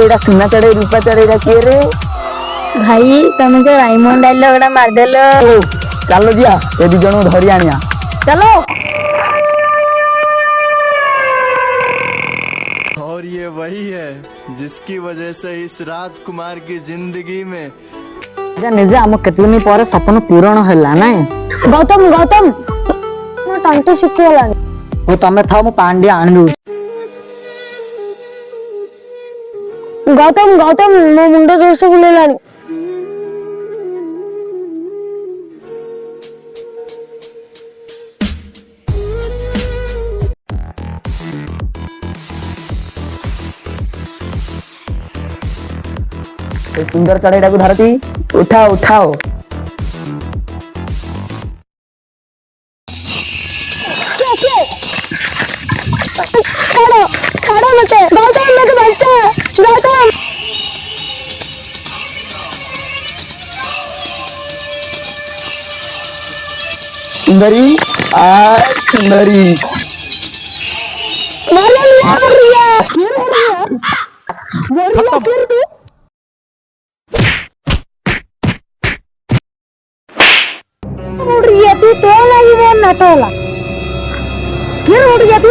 एडा सुना चढ़े रूपा चढ़े किए रे भाई तुम जो डायमंड डायलॉग गोटा मारदेल। चलो जिया ए दी जण धरी आनिया चलो। और ये वही है जिसकी वजह से इस राजकुमार की जिंदगी में निजे आम केतदिन पर सपन पूरण हैला ना। गौतम गौतम मो तंतु सुखिगलानी। ओ तमे था मु पांडे आन दू। गौतम गौतम मो मुंड जोर से बुलेलानी। सुंदर चढ़ेटा को धरती उठाओ उठाओ। छोड़ो छोड़ो मते गौतम मते बचा गौतम। सुंदरी आ सुंदरी मारने लिया रिया फिर रिया मोरिया फिर तू उड़ गया तू तो नहीं वो ना तोला फिर उड़ गया तू।